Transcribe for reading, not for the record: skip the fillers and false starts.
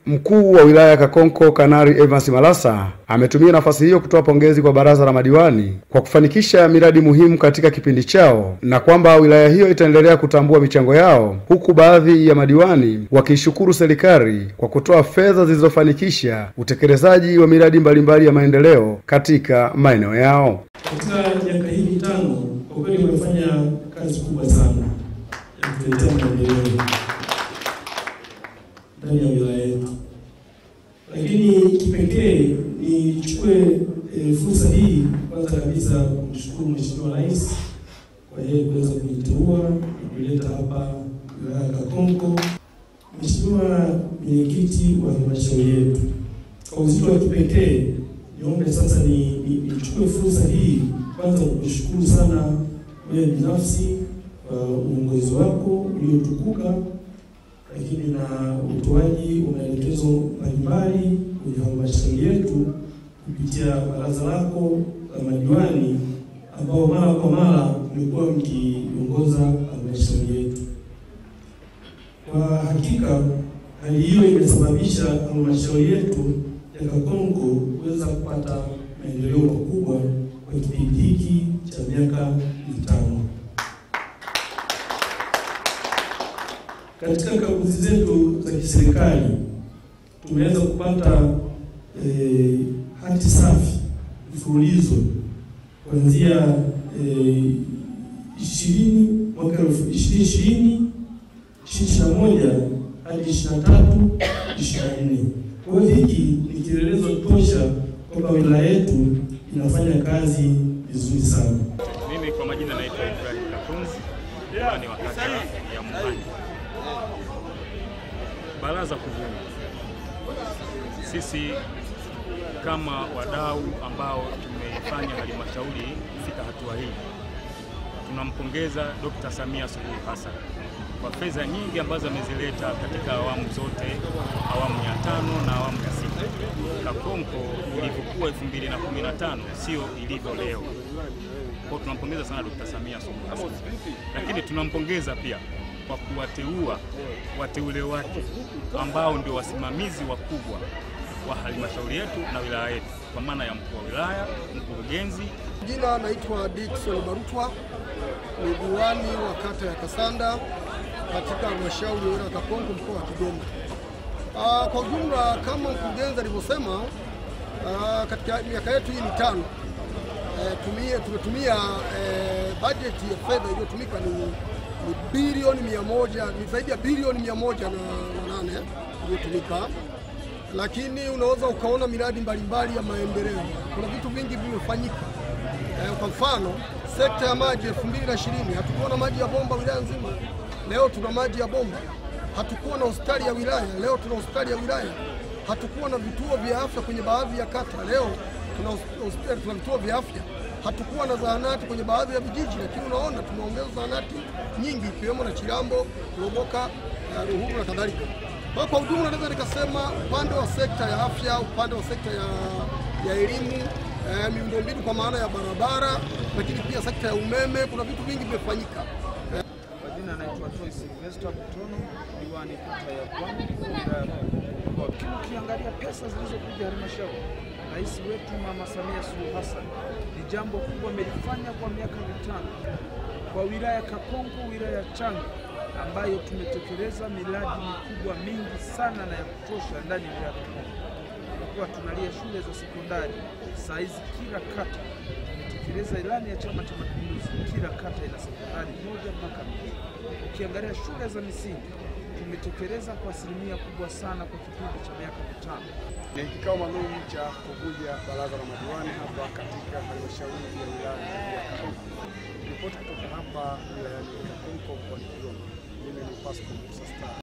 Mkuu wa wilaya ya Kakonko Kanali Evans Malasa ametumia nafasi hiyo kutoa pongezi kwa baraza la madiwani kwa kufanikisha miradi muhimu katika kipindi chao na kwamba wilaya hiyo itaendelea kutambua michango yao, huku baadhi ya madiwani wakishukuru serikali kwa kutoa fedha zilizofanikisha utekelezaji wa miradi mbalimbali ya maendeleo katika maeneo yao. Katika miaka hii mitano kwa kweli wamefanya kazi kubwa sana ya kutetea maendeleo ndani ya wilaya yetu. Lakini kipekee nichukue fursa hii kwanza kabisa kumshukuru Mheshimiwa Rais kwa yeye kuweza kuniteua na kuleta hapa wilaya ya Kakonko. Mheshimiwa Mwenyekiti wa halmashauri yetu, kwa uzito wa kipekee niombe sasa nichukue fursa hii kwanza kukushukuru sana wewe binafsi kwa uongozi wako uliotukuka, lakini na utoaji wa maelekezo mbalimbali kwenye halmashauri yetu kupitia baraza lako la madiwani ambao mara kwa mara mmekuwa mkiongoza halmashauri yetu. Kwa hakika hali hiyo imesababisha halmashauri yetu ya Kakonko kuweza kupata maendeleo makubwa kwa kipindi hiki cha miaka mitano. Katika kaguzi zetu za kiserikali tumeweza kupata hati safi mfululizo kuanzia 20 mwaka 2020, 2021 hadi 23, 24. Kwa hiyo hiki ni kielelezo tosha kwamba wilaya yetu inafanya kazi vizuri sana. Mimi kwa majina naitwa Ibrahim Kafunzi, ni wa kata ya Muhani. Baraza kuvunja. Sisi kama wadau ambao tumeifanya halmashauri kufika hatua hii, tunampongeza Dr. Samia Suluhu Hassan kwa fedha nyingi ambazo amezileta katika awamu zote, awamu ya 5 na awamu ya 6. Kakonko ilivyokuwa 2015 sio ilivyo leo. Kwa tunampongeza sana Dr. Samia Suluhu Hassan. Lakini tunampongeza pia kwa kuwateua wateule wake ambao ndio wasimamizi wakubwa wa halmashauri yetu na wilaya yetu, kwa maana ya mkuu wa wilaya, mkurugenzi. Jina naitwa Dickson Barutwa, ni diwani wa kata ya Kasanda katika halmashauri ya Kakonko, mkoa wa Kigoma. Kwa ujumla kama mkurugenzi alivyosema, katika miaka yetu hii mitano tumetumia bajeti ya fedha iliyotumika ni bilioni 100, ni zaidi ya bilioni 108 iliyotumika. Lakini unaweza ukaona miradi mbalimbali ya maendeleo. Kuna vitu vingi vimefanyika. Kwa mfano, sekta ya maji 2020 hatukuwa na maji ya bomba wilaya nzima. Leo tuna maji ya bomba. Hatukuwa na hospitali ya wilaya, leo tuna hospitali ya wilaya. Hatukuwa na vituo vya afya kwenye baadhi ya kata, leo tuna hospitali, tuna vituo vya afya. Hatukuwa na zahanati kwenye baadhi ya vijiji, lakini unaona tumeongeza zahanati nyingi ikiwemo na Chirambo, Loboka, Ruhuru na kadhalika. Kwa ujumla naweza nikasema upande wa sekta ya afya, upande wa sekta ya elimu, miundombinu kwa maana ya barabara, lakini pia sekta ya umeme, kuna vitu vingi vimefanyika. Majina naitwa Joyce Sylvester Butono, diwani kata ya Bwani. Ukiangalia pesa zilizokuja halmashauri, Rais wetu Mama Samia Suluhu Hassan ni jambo kubwa amelifanya kwa miaka mitano kwa wilaya ya Kakonko, wilaya ya Changi, ambayo tumetekeleza miradi mikubwa mingi sana na ya kutosha ndani ya wilaya ya Kakonko. Kwa tunalia shule za sekondari, saizi kila kata tumetekeleza ilani ya Chama cha Mapinduzi, kila kata ina sekondari moja mpaka 2. Ukiangalia shule za misingi tumetekeleza kwa asilimia kubwa sana kwa kipindi cha miaka mitano. Ni kikao maalum cha kuvunja baraza la madiwani hapa katika halmashauri ya wilaya ya Kakonko. Ripoti kutoka hapa wilayani Kakonko, mkoani Kigoma. Mimi ni Pascal Musa Star.